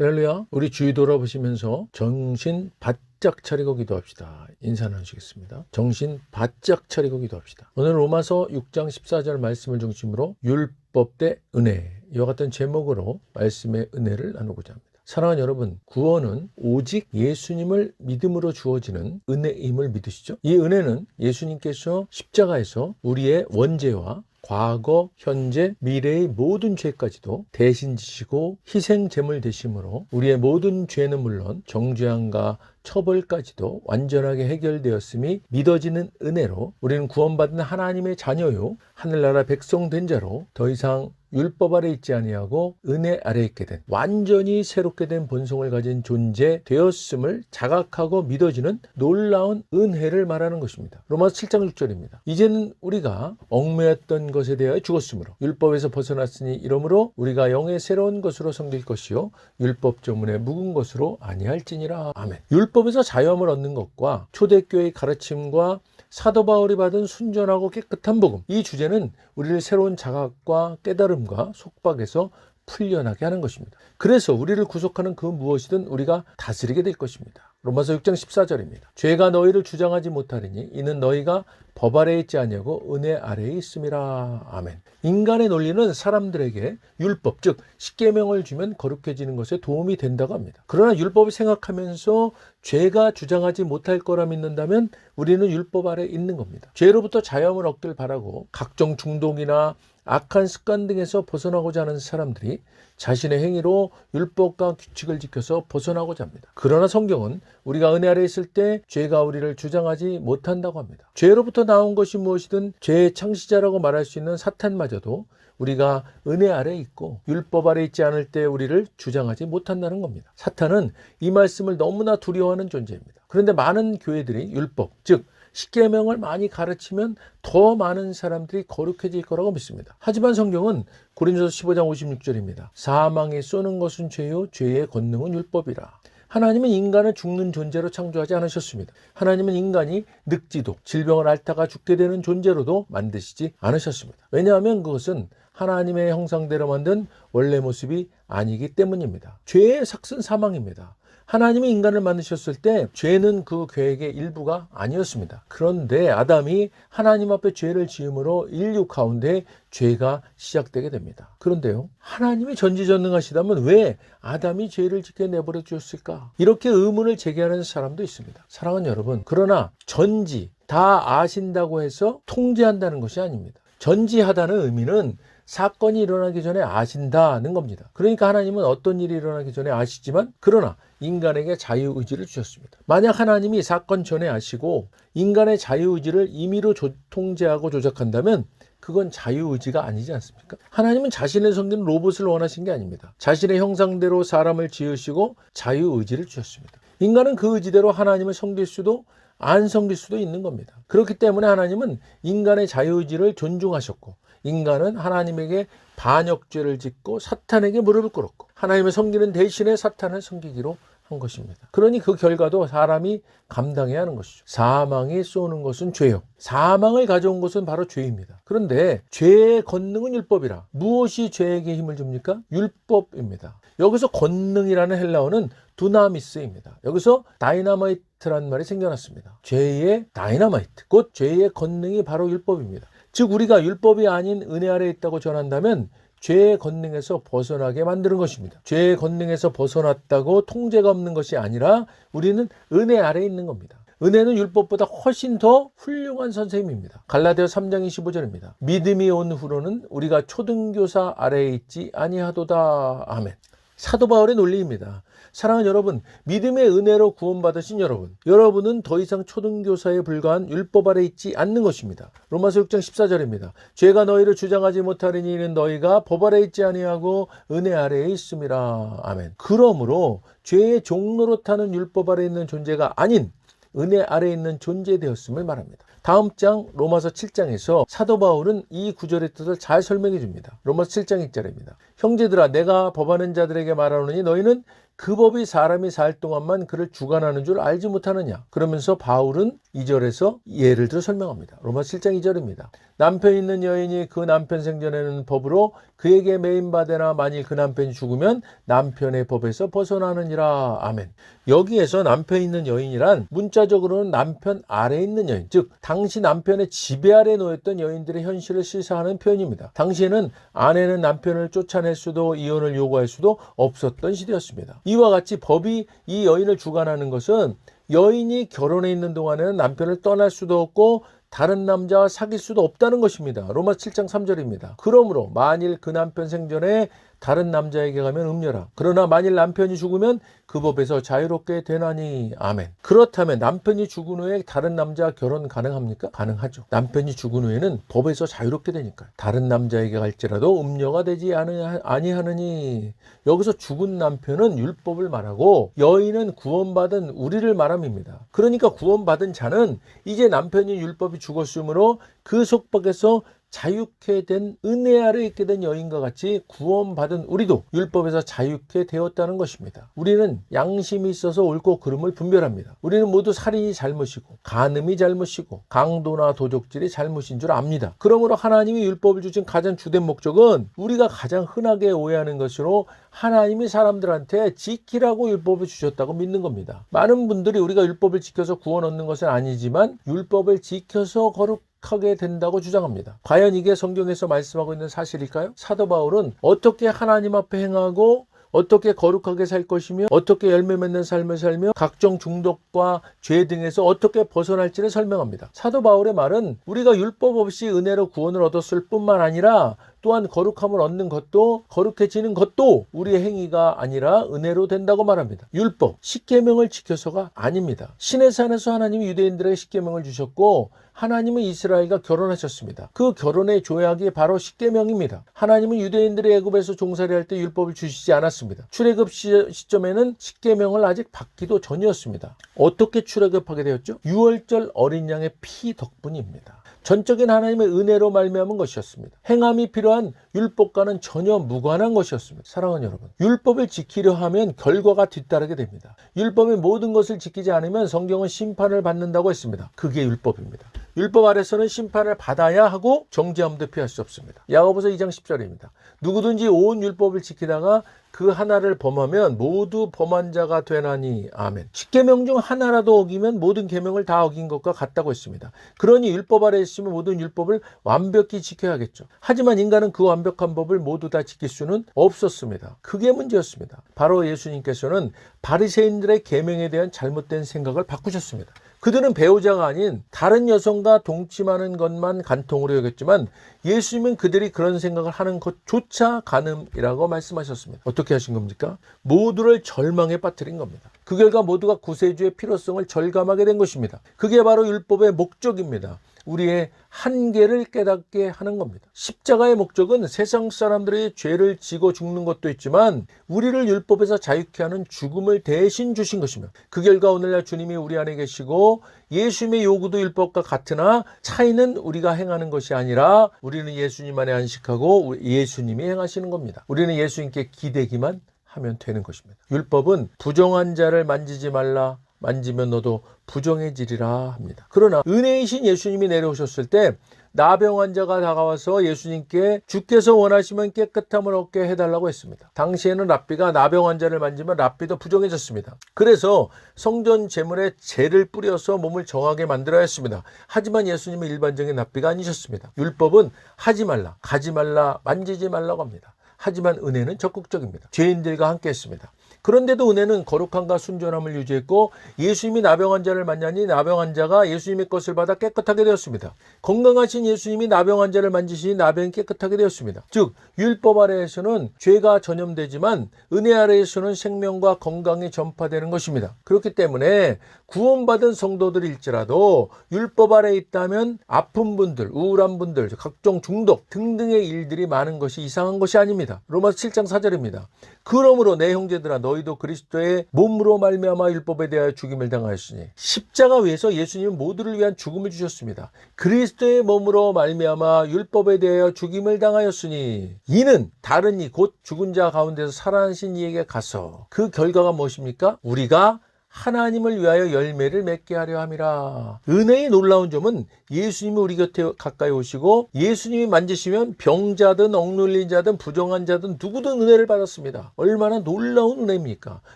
할렐루야. 우리 주위 돌아보시면서 정신 바짝 차리고 기도합시다. 인사 나누시겠습니다. 정신 바짝 차리고 기도합시다. 오늘 로마서 6장 14절 말씀을 중심으로 율법 대 은혜, 이와 같은 제목으로 말씀의 은혜를 나누고자 합니다. 사랑하는 여러분, 구원은 오직 예수님을 믿음으로 주어지는 은혜임을 믿으시죠? 이 은혜는 예수님께서 십자가에서 우리의 원죄와 과거, 현재, 미래의 모든 죄까지도 대신 지시고 희생 제물 되심으로 우리의 모든 죄는 물론 정죄함과 처벌까지도 완전하게 해결되었음이 믿어지는 은혜로 우리는 구원받은 하나님의 자녀요 하늘나라 백성 된 자로 더 이상 율법 아래 있지 아니하고 은혜 아래 있게 된 완전히 새롭게 된 본성을 가진 존재 되었음을 자각하고 믿어지는 놀라운 은혜를 말하는 것입니다. 로마서 7장 6절입니다. 이제는 우리가 얽매였던 것에 대하여 죽었으므로 율법에서 벗어났으니 이러므로 우리가 영의 새로운 것으로 성될 것이요 율법 조문에 묵은 것으로 아니할지니라. 아멘. 율법에서 자유함을 얻는 것과 초대교회의 가르침과 사도 바울이 받은 순전하고 깨끗한 복음, 이 주제는 우리를 새로운 자각과 깨달음과 속박에서 풀려나게 하는 것입니다. 그래서 우리를 구속하는 그 무엇이든 우리가 다스리게 될 것입니다. 로마서 6장 14절입니다. 죄가 너희를 주장하지 못하리니 이는 너희가 법 아래에 있지 아니하고 은혜 아래에 있음이라. 아멘. 인간의 논리는 사람들에게 율법, 즉 십계명을 주면 거룩해지는 것에 도움이 된다고 합니다. 그러나 율법을 생각하면서 죄가 주장하지 못할 거라 믿는다면 우리는 율법 아래에 있는 겁니다. 죄로부터 자유함을 얻길 바라고 각종 중독이나 악한 습관 등에서 벗어나고자 하는 사람들이 자신의 행위로 율법과 규칙을 지켜서 벗어나고자 합니다. 그러나 성경은 우리가 은혜 아래 있을 때 죄가 우리를 주장하지 못한다고 합니다. 죄로부터 나온 것이 무엇이든 죄의 창시자라고 말할 수 있는 사탄마저도 우리가 은혜 아래 있고 율법 아래 있지 않을 때 우리를 주장하지 못한다는 겁니다. 사탄은 이 말씀을 너무나 두려워하는 존재입니다. 그런데 많은 교회들이 율법, 즉 십계명을 많이 가르치면 더 많은 사람들이 거룩해질 거라고 믿습니다. 하지만 성경은 고린도서 15장 56절입니다. 사망에 쏘는 것은 죄요 죄의 권능은 율법이라. 하나님은 인간을 죽는 존재로 창조하지 않으셨습니다. 하나님은 인간이 늙지도 질병을 앓다가 죽게 되는 존재로도 만드시지 않으셨습니다. 왜냐하면 그것은 하나님의 형상대로 만든 원래 모습이 아니기 때문입니다. 죄의 삭은 사망입니다. 하나님이 인간을 만드셨을 때 죄는 그 계획의 일부가 아니었습니다. 그런데 아담이 하나님 앞에 죄를 지음으로 인류 가운데 죄가 시작되게 됩니다. 그런데요, 하나님이 전지전능하시다면 왜 아담이 죄를 짓게 내버려 주었을까? 이렇게 의문을 제기하는 사람도 있습니다. 사랑하는 여러분, 그러나 전지, 다 아신다고 해서 통제한다는 것이 아닙니다. 전지하다는 의미는 사건이 일어나기 전에 아신다는 겁니다. 그러니까 하나님은 어떤 일이 일어나기 전에 아시지만 그러나 인간에게 자유의지를 주셨습니다. 만약 하나님이 사건 전에 아시고 인간의 자유의지를 임의로 통제하고 조작한다면 그건 자유의지가 아니지 않습니까? 하나님은 자신을 섬기는 로봇을 원하신 게 아닙니다. 자신의 형상대로 사람을 지으시고 자유의지를 주셨습니다. 인간은 그 의지대로 하나님을 섬길 수도 안 섬길 수도 있는 겁니다. 그렇기 때문에 하나님은 인간의 자유의지를 존중하셨고 인간은 하나님에게 반역죄를 짓고 사탄에게 무릎을 꿇었고 하나님을 섬기는 대신에 사탄을 섬기기로 한 것입니다. 그러니 그 결과도 사람이 감당해야 하는 것이죠. 사망이 쏘는 것은 죄요. 사망을 가져온 것은 바로 죄입니다. 그런데 죄의 권능은 율법이라. 무엇이 죄에게 힘을 줍니까? 율법입니다. 여기서 권능이라는 헬라어는 두나미스입니다. 여기서 다이너마이트라는 말이 생겨났습니다. 죄의 다이너마이트, 곧 죄의 권능이 바로 율법입니다. 즉 우리가 율법이 아닌 은혜 아래에 있다고 전한다면 죄의 권능에서 벗어나게 만드는 것입니다. 죄의 권능에서 벗어났다고 통제가 없는 것이 아니라 우리는 은혜 아래에 있는 겁니다. 은혜는 율법보다 훨씬 더 훌륭한 선생님입니다. 갈라디아서 3장 25절입니다. 믿음이 온 후로는 우리가 초등교사 아래에 있지 아니하도다. 아멘. 사도 바울의 논리입니다. 사랑하는 여러분, 믿음의 은혜로 구원받으신 여러분은 더 이상 초등교사에 불과한 율법 아래 있지 않는 것입니다. 로마서 6장 14절입니다. 죄가 너희를 주장하지 못하리니 이는 너희가 법 아래 있지 아니하고 은혜 아래에 있음이라. 아멘. 그러므로 죄의 종노릇하는 율법 아래 있는 존재가 아닌 은혜 아래에 있는 존재 되었음을 말합니다. 다음 장 로마서 7장에서 사도 바울은 이 구절의 뜻을 잘 설명해 줍니다. 로마서 7장 1절입니다. 형제들아 내가 법하는 자들에게 말하노니 너희는 그 법이 사람이 살 동안만 그를 주관하는 줄 알지 못하느냐. 그러면서 바울은 2절에서 예를 들어 설명합니다. 로마서 7장 2절입니다. 남편 있는 여인이 그 남편 생전에는 법으로 그에게 매인받으나 만일 그 남편이 죽으면 남편의 법에서 벗어나느니라. 아멘. 여기에서 남편 있는 여인이란 문자적으로는 남편 아래에 있는 여인, 즉 당시 남편의 지배 아래 놓였던 여인들의 현실을 시사하는 표현입니다. 당시에는 아내는 남편을 쫓아낼 수도 이혼을 요구할 수도 없었던 시대였습니다. 이와 같이 법이 이 여인을 주관하는 것은 여인이 결혼해 있는 동안에는 남편을 떠날 수도 없고 다른 남자와 사귈 수도 없다는 것입니다. 로마서 7장 3절입니다. 그러므로 만일 그 남편 생전에 다른 남자에게 가면 음녀라. 그러나 만일 남편이 죽으면 그 법에서 자유롭게 되나니. 아멘. 그렇다면 남편이 죽은 후에 다른 남자와 결혼 가능합니까? 가능하죠. 남편이 죽은 후에는 법에서 자유롭게 되니까요. 다른 남자에게 갈지라도 음녀가 되지 아니하느니. 여기서 죽은 남편은 율법을 말하고 여인은 구원받은 우리를 말함입니다. 그러니까 구원받은 자는 이제 남편이 율법이 죽었으므로 그 속박에서 자유케 된 은혜 아래 있게 된 여인과 같이 구원받은 우리도 율법에서 자유케 되었다는 것입니다. 우리는 양심이 있어서 옳고 그름을 분별합니다. 우리는 모두 살인이 잘못이고 간음이 잘못이고 강도나 도적질이 잘못인 줄 압니다. 그러므로 하나님이 율법을 주신 가장 주된 목적은 우리가 가장 흔하게 오해하는 것으로 하나님이 사람들한테 지키라고 율법을 주셨다고 믿는 겁니다. 많은 분들이 우리가 율법을 지켜서 구원 얻는 것은 아니지만 율법을 지켜서 거룩하게 된다고 주장합니다. 과연 이게 성경에서 말씀하고 있는 사실일까요? 사도 바울은 어떻게 하나님 앞에 행하고 어떻게 거룩하게 살 것이며 어떻게 열매 맺는 삶을 살며 각종 중독과 죄 등에서 어떻게 벗어날지를 설명합니다. 사도 바울의 말은 우리가 율법 없이 은혜로 구원을 얻었을 뿐만 아니라 또한 거룩함을 얻는 것도 거룩해지는 것도 우리의 행위가 아니라 은혜로 된다고 말합니다. 율법, 십계명을 지켜서가 아닙니다. 시내 산에서 하나님이 유대인들에게 십계명을 주셨고 하나님은 이스라엘과 결혼하셨습니다. 그 결혼의 조약이 바로 십계명입니다. 하나님은 유대인들의 애굽에서 종살이 할 때 율법을 주시지 않았습니다. 출애굽 시점에는 십계명을 아직 받기도 전이었습니다. 어떻게 출애굽하게 되었죠? 유월절 어린 양의 피 덕분입니다. 전적인 하나님의 은혜로 말미암은 것이었습니다. 행함이 필요한 율법과는 전혀 무관한 것이었습니다. 사랑하는 여러분, 율법을 지키려 하면 결과가 뒤따르게 됩니다. 율법의 모든 것을 지키지 않으면 성경은 심판을 받는다고 했습니다. 그게 율법입니다. 율법 아래서는 심판을 받아야 하고 정죄함도 피할 수 없습니다. 야고보서 2장 10절입니다. 누구든지 온 율법을 지키다가 그 하나를 범하면 모두 범한 자가 되나니. 아멘. 십계명 중 하나라도 어기면 모든 계명을 다 어긴 것과 같다고 했습니다. 그러니 율법 아래 있으면 모든 율법을 완벽히 지켜야겠죠. 하지만 인간은 그 완벽한 법을 모두 다 지킬 수는 없었습니다. 그게 문제였습니다. 바로 예수님께서는 바리새인들의 계명에 대한 잘못된 생각을 바꾸셨습니다. 그들은 배우자가 아닌 다른 여성과 동침하는 것만 간통으로 여겼지만 예수님은 그들이 그런 생각을 하는 것조차 간음이라고 말씀하셨습니다. 어떻게 하신 겁니까? 모두를 절망에 빠뜨린 겁니다. 그 결과 모두가 구세주의 필요성을 절감하게 된 것입니다. 그게 바로 율법의 목적입니다. 우리의 한계를 깨닫게 하는 겁니다. 십자가의 목적은 세상 사람들의 죄를 지고 죽는 것도 있지만 우리를 율법에서 자유케 하는 죽음을 대신 주신 것이며 그 결과 오늘날 주님이 우리 안에 계시고 예수님의 요구도 율법과 같으나 차이는 우리가 행하는 것이 아니라 우리는 예수님 안에 안식하고 예수님이 행하시는 겁니다. 우리는 예수님께 기대기만 하면 되는 것입니다. 율법은 부정한 자를 만지지 말라. 만지면 너도 부정해지리라 합니다. 그러나 은혜이신 예수님이 내려오셨을 때 나병 환자가 다가와서 예수님께 주께서 원하시면 깨끗함을 얻게 해달라고 했습니다. 당시에는 랍비가 나병 환자를 만지면 랍비도 부정해졌습니다. 그래서 성전 제물에 재를 뿌려서 몸을 정하게 만들어야 했습니다. 하지만 예수님은 일반적인 랍비가 아니셨습니다. 율법은 하지 말라, 가지 말라, 만지지 말라고 합니다. 하지만 은혜는 적극적입니다. 죄인들과 함께 했습니다. 그런데도 은혜는 거룩함과 순전함을 유지했고 예수님이 나병 환자를 만나니 나병 환자가 예수님의 것을 받아 깨끗하게 되었습니다. 건강하신 예수님이 나병 환자를 만지시니 나병이 깨끗하게 되었습니다. 즉 율법 아래에서는 죄가 전염되지만 은혜 아래에서는 생명과 건강이 전파되는 것입니다. 그렇기 때문에 구원받은 성도들일지라도 율법 아래에 있다면 아픈 분들, 우울한 분들, 각종 중독 등등의 일들이 많은 것이 이상한 것이 아닙니다. 로마서 7장 4절입니다. 그러므로 내 형제들아 너희도 그리스도의 몸으로 말미암아 율법에 대하여 죽임을 당하였으니 십자가 위에서 예수님은 모두를 위한 죽음을 주셨습니다. 그리스도의 몸으로 말미암아 율법에 대하여 죽임을 당하였으니 이는 다른 이 곧 죽은 자 가운데서 살아나신 이에게 가서 그 결과가 무엇입니까? 우리가 하나님을 위하여 열매를 맺게 하려 함이라. 은혜의 놀라운 점은 예수님이 우리 곁에 가까이 오시고 예수님이 만지시면 병자든 억눌린 자든 부정한 자든 누구든 은혜를 받았습니다. 얼마나 놀라운 은혜입니까?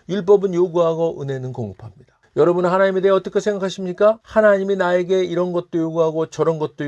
율법은 요구하고 은혜는 공급합니다. 여러분은 하나님에 대해 어떻게 생각하십니까? 하나님이 나에게 이런 것도 요구하고 저런 것도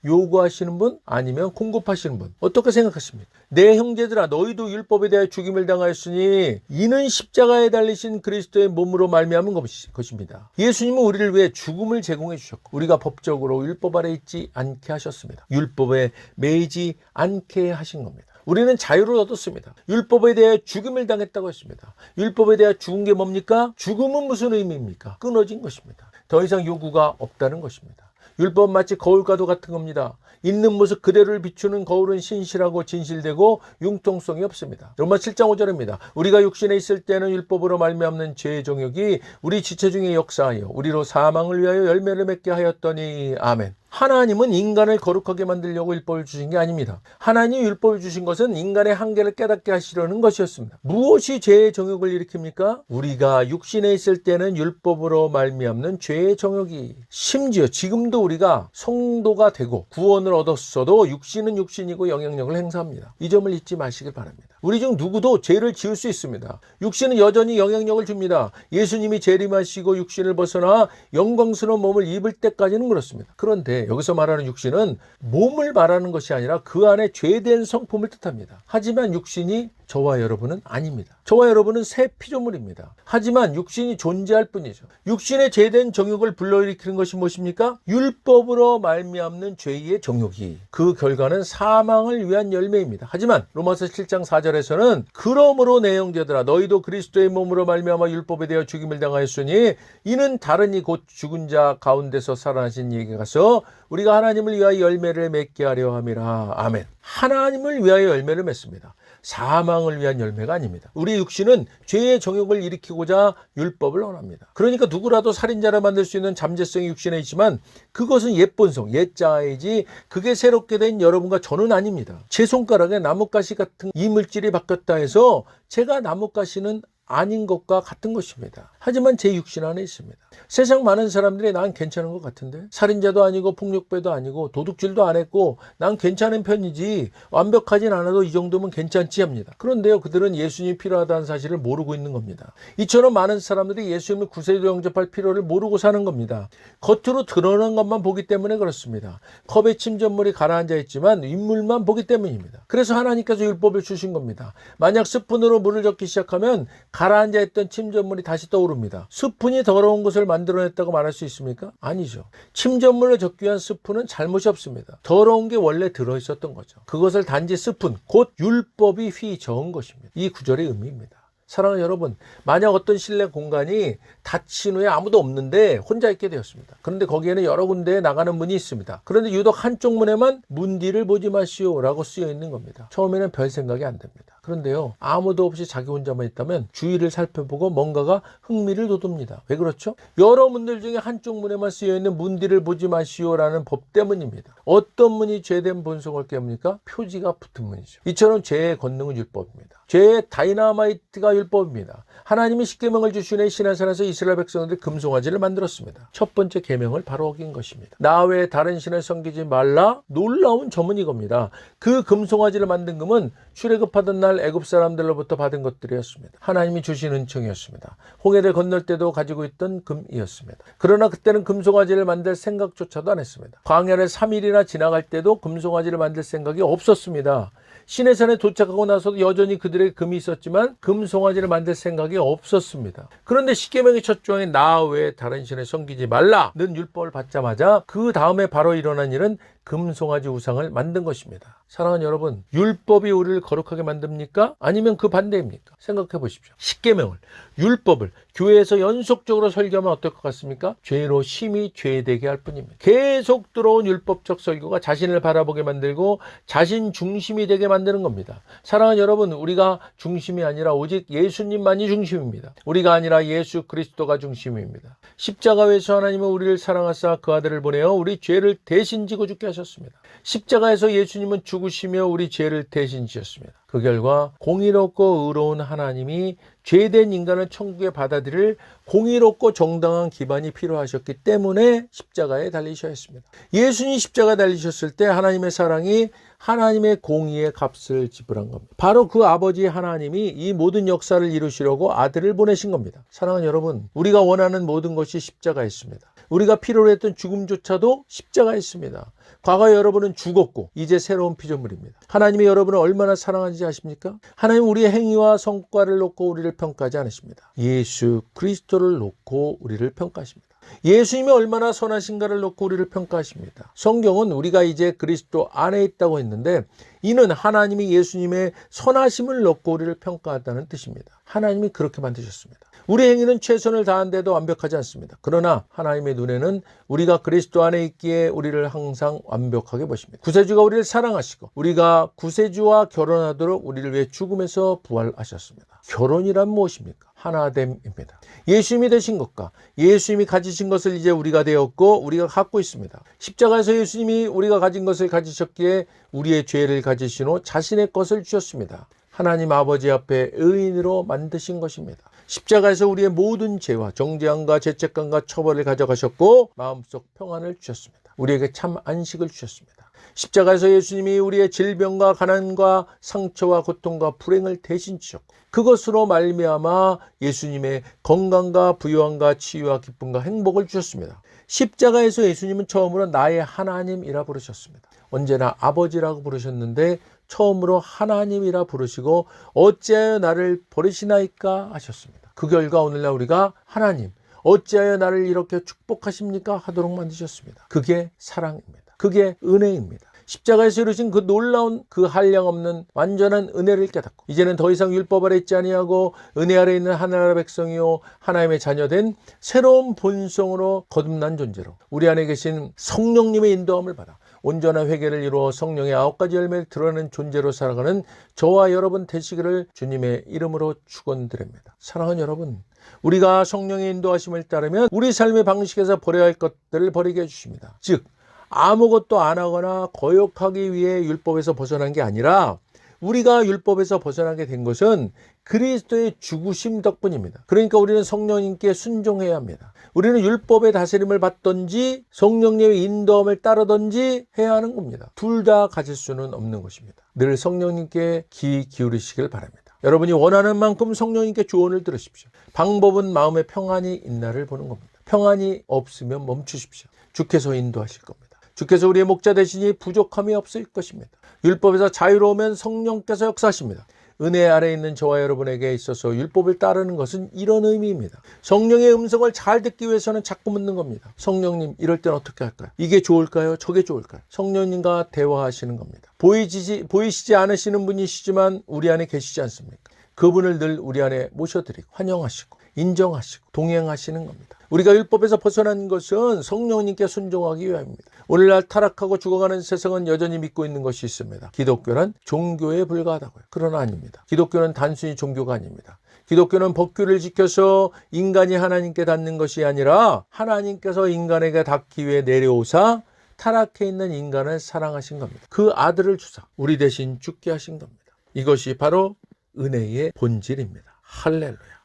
요구하시는 분 아니면 공급하시는 분 어떻게 생각하십니까? 내 형제들아 너희도 율법에 대하여 죽임을 당하였으니 이는 십자가에 달리신 그리스도의 몸으로 말미암은 것입니다. 예수님은 우리를 위해 죽음을 제공해 주셨고 우리가 법적으로 율법 아래 있지 않게 하셨습니다. 율법에 매이지 않게 하신 겁니다. 우리는 자유를 얻었습니다. 율법에 대해 죽임을 당했다고 했습니다. 율법에 대해 죽은 게 뭡니까? 죽음은 무슨 의미입니까? 끊어진 것입니다. 더 이상 요구가 없다는 것입니다. 율법 마치 거울과도 같은 겁니다. 있는 모습 그대로를 비추는 거울은 신실하고 진실되고 융통성이 없습니다. 로마 7장 5절입니다. 우리가 육신에 있을 때는 율법으로 말미암는 죄의 정욕이 우리 지체 중에 역사하여 우리로 사망을 위하여 열매를 맺게 하였더니 아멘. 하나님은 인간을 거룩하게 만들려고 율법을 주신 게 아닙니다. 하나님이 율법을 주신 것은 인간의 한계를 깨닫게 하시려는 것이었습니다. 무엇이 죄의 정욕을 일으킵니까? 우리가 육신에 있을 때는 율법으로 말미암는 죄의 정욕이 심지어 지금도 우리가 성도가 되고 구원을 얻었어도 육신은 육신이고 영향력을 행사합니다. 이 점을 잊지 마시길 바랍니다. 우리 중 누구도 죄를 지을 수 있습니다. 육신은 여전히 영향력을 줍니다. 예수님이 재림하시고 육신을 벗어나 영광스러운 몸을 입을 때까지는 그렇습니다. 그런데 여기서 말하는 육신은 몸을 말하는 것이 아니라 그 안에 죄된 성품을 뜻합니다. 하지만 육신이 저와 여러분은 아닙니다. 저와 여러분은 새 피조물입니다. 하지만 육신이 존재할 뿐이죠. 육신의 죄된 정욕을 불러일으키는 것이 무엇입니까? 율법으로 말미암는 죄의 정욕이 그 결과는 사망을 위한 열매입니다. 하지만 로마서 7장 4절에서는 그러므로 내 형제들아 너희도 그리스도의 몸으로 말미암아 율법에 대하여 죽임을 당하였으니 이는 다른 이 곧 죽은 자 가운데서 살아나신 이에게 가서 우리가 하나님을 위하여 열매를 맺게 하려 함이라. 아멘. 하나님을 위하여 열매를 맺습니다. 사망을 위한 열매가 아닙니다. 우리 육신은 죄의 정욕을 일으키고자 율법을 원합니다. 그러니까 누구라도 살인자를 만들 수 있는 잠재성이 육신에 있지만 그것은 옛 본성, 옛 자아이지 그게 새롭게 된 여러분과 저는 아닙니다. 제 손가락에 나뭇가시 같은 이물질이 박혔다 해서 제가 나뭇가시는 아닌 것과 같은 것입니다. 하지만 제 육신 안에 있습니다. 세상 많은 사람들이 난 괜찮은 것 같은데 살인자도 아니고 폭력배도 아니고 도둑질도 안 했고 난 괜찮은 편이지 완벽하진 않아도 이 정도면 괜찮지 합니다. 그런데요 그들은 예수님이 필요하다는 사실을 모르고 있는 겁니다. 이처럼 많은 사람들이 예수님을 구세주로 영접할 필요를 모르고 사는 겁니다. 겉으로 드러난 것만 보기 때문에 그렇습니다. 컵에 침전물이 가라앉아 있지만 윗물만 보기 때문입니다. 그래서 하나님께서 율법을 주신 겁니다. 만약 스푼으로 물을 적기 시작하면 가라앉아 있던 침전물이 다시 떠오릅니다. 스푼이 더러운 것을 만들어냈다고 말할 수 있습니까? 아니죠. 침전물을 적기 위한 스푼은 잘못이 없습니다. 더러운 게 원래 들어있었던 거죠. 그것을 단지 스푼, 곧 율법이 휘저은 것입니다. 이 구절의 의미입니다. 사랑하는 여러분, 만약 어떤 실내 공간이 닫힌 후에 아무도 없는데 혼자 있게 되었습니다. 그런데 거기에는 여러 군데에 나가는 문이 있습니다. 그런데 유독 한쪽 문에만 문 뒤를 보지 마시오 라고 쓰여 있는 겁니다. 처음에는 별 생각이 안 듭니다. 그런데요 아무도 없이 자기 혼자만 있다면 주위를 살펴보고 뭔가가 흥미를 돋웁니다. 왜 그렇죠? 여러 문들 중에 한쪽 문에만 쓰여있는 문 뒤를 보지 마시오라는 법 때문입니다. 어떤 문이 죄된 본성을 깨웁니까? 표지가 붙은 문이죠. 이처럼 죄의 권능은 율법입니다. 죄의 다이나마이트가 율법입니다. 하나님이 십계명을 주시는 시내산에서 이스라엘 백성들이 금송아지를 만들었습니다. 첫 번째 계명을 바로 어긴 것입니다. 나 외에 다른 신을 섬기지 말라. 놀라운 점은 이겁니다. 그 금송아지를 만든 금은 출애굽하던 날 애굽 사람들로부터 받은 것들이었습니다. 하나님이 주신 은총이었습니다. 홍해를 건널 때도 가지고 있던 금이었습니다. 그러나 그때는 금송아지를 만들 생각조차도 안 했습니다. 광야를 3일이나 지나갈 때도 금송아지를 만들 생각이 없었습니다. 시내산에 도착하고 나서도 여전히 그들에게 금이 있었지만 금송아지를 만들 생각이 없었습니다. 그런데 십계명의 첫 조항에 나 외에 다른 신을 섬기지 말라는 율법을 받자마자 그 다음에 바로 일어난 일은 금송아지 우상을 만든 것입니다. 사랑하는 여러분, 율법이 우리를 거룩하게 만듭니까? 아니면 그 반대입니까? 생각해 보십시오. 십계명을, 율법을 교회에서 연속적으로 설교하면 어떨 것 같습니까? 죄로 심히 죄되게 할 뿐입니다. 계속 들어온 율법적 설교가 자신을 바라보게 만들고 자신 중심이 되게 만드는 겁니다. 사랑하는 여러분, 우리가 중심이 아니라 오직 예수님만이 중심입니다. 우리가 아니라 예수 그리스도가 중심입니다. 십자가에서 하나님은 우리를 사랑하사 그 아들을 보내어 우리 죄를 대신 지고 죽게 하셨습니다. 십자가에서 예수님은 죽으시며 우리 죄를 대신 지셨습니다. 그 결과 공의롭고 의로운 하나님이 죄된 인간을 천국에 받아들일 공의롭고 정당한 기반이 필요하셨기 때문에 십자가에 달리셔야 했습니다. 예수님이 십자가에 달리셨을 때 하나님의 사랑이 하나님의 공의의 값을 지불한 겁니다. 바로 그 아버지 하나님이 이 모든 역사를 이루시려고 아들을 보내신 겁니다. 사랑하는 여러분, 우리가 원하는 모든 것이 십자가에 있습니다. 우리가 필요로 했던 죽음조차도 십자가에 있습니다. 과거에 여러분은 죽었고 이제 새로운 피조물입니다. 하나님이 여러분을 얼마나 사랑하는지 아십니까? 하나님은 우리의 행위와 성과를 놓고 우리를 평가하지 않으십니다. 예수 그리스도를 놓고 우리를 평가하십니다. 예수님이 얼마나 선하신가를 놓고 우리를 평가하십니다. 성경은 우리가 이제 그리스도 안에 있다고 했는데 이는 하나님이 예수님의 선하심을 놓고 우리를 평가한다는 뜻입니다. 하나님이 그렇게 만드셨습니다. 우리 행위는 최선을 다하는데도 완벽하지 않습니다. 그러나 하나님의 눈에는 우리가 그리스도 안에 있기에 우리를 항상 완벽하게 보십니다. 구세주가 우리를 사랑하시고 우리가 구세주와 결혼하도록 우리를 위해 죽음에서 부활하셨습니다. 결혼이란 무엇입니까? 하나됨입니다. 예수님이 되신 것과 예수님이 가지신 것을 이제 우리가 되었고 우리가 갖고 있습니다. 십자가에서 예수님이 우리가 가진 것을 가지셨기에 우리의 죄를 가지신 후 자신의 것을 주셨습니다. 하나님 아버지 앞에 의인으로 만드신 것입니다. 십자가에서 우리의 모든 죄와 정죄함과 죄책감과 처벌을 가져가셨고 마음속 평안을 주셨습니다. 우리에게 참 안식을 주셨습니다. 십자가에서 예수님이 우리의 질병과 가난과 상처와 고통과 불행을 대신 지셨고 그것으로 말미암아 예수님의 건강과 부유함과 치유와 기쁨과 행복을 주셨습니다. 십자가에서 예수님은 처음으로 나의 하나님이라 부르셨습니다. 언제나 아버지라고 부르셨는데 처음으로 하나님이라 부르시고 어찌하여 나를 버리시나이까 하셨습니다. 그 결과 오늘날 우리가 하나님 어찌하여 나를 이렇게 축복하십니까 하도록 만드셨습니다. 그게 사랑입니다. 그게 은혜입니다. 십자가에서 이루신 그 놀라운 그 한량없는 완전한 은혜를 깨닫고 이제는 더 이상 율법 아래 있지 아니하고 은혜 아래 있는 하나님의 백성이요 하나님의 자녀된 새로운 본성으로 거듭난 존재로 우리 안에 계신 성령님의 인도함을 받아 온전한 회개를 이루어 성령의 9가지 열매를 드러내는 존재로 살아가는 저와 여러분 되시기를 주님의 이름으로 축원드립니다. 사랑하는 여러분, 우리가 성령의 인도하심을 따르면 우리 삶의 방식에서 버려야 할 것들을 버리게 해주십니다. 즉 아무것도 안 하거나 거역하기 위해 율법에서 벗어난 게 아니라 우리가 율법에서 벗어나게 된 것은 그리스도의 죽으심 덕분입니다. 그러니까 우리는 성령님께 순종해야 합니다. 우리는 율법의 다스림을 받든지 성령님의 인도함을 따르든지 해야 하는 겁니다. 둘 다 가질 수는 없는 것입니다. 늘 성령님께 귀 기울이시길 바랍니다. 여러분이 원하는 만큼 성령님께 조언을 들으십시오. 방법은 마음의 평안이 있나를 보는 겁니다. 평안이 없으면 멈추십시오. 주께서 인도하실 겁니다. 주께서 우리의 목자 되시니 부족함이 없을 것입니다. 율법에서 자유로우면 성령께서 역사하십니다. 은혜 아래 있는 저와 여러분에게 있어서 율법을 따르는 것은 이런 의미입니다. 성령의 음성을 잘 듣기 위해서는 자꾸 묻는 겁니다. 성령님 이럴 땐 어떻게 할까요? 이게 좋을까요? 저게 좋을까요? 성령님과 대화하시는 겁니다. 보이시지 않으시는 분이시지만 우리 안에 계시지 않습니까? 그분을 늘 우리 안에 모셔드리고 환영하시고 인정하시고 동행하시는 겁니다. 우리가 율법에서 벗어난 것은 성령님께 순종하기 위함입니다. 오늘날 타락하고 죽어가는 세상은 여전히 믿고 있는 것이 있습니다. 기독교는 종교에 불과하다고요. 그러나 아닙니다. 기독교는 단순히 종교가 아닙니다. 기독교는 법규를 지켜서 인간이 하나님께 닿는 것이 아니라 하나님께서 인간에게 닿기 위해 내려오사 타락해 있는 인간을 사랑하신 겁니다. 그 아들을 주사 우리 대신 죽게 하신 겁니다. 이것이 바로 은혜의 본질입니다. 할렐루야.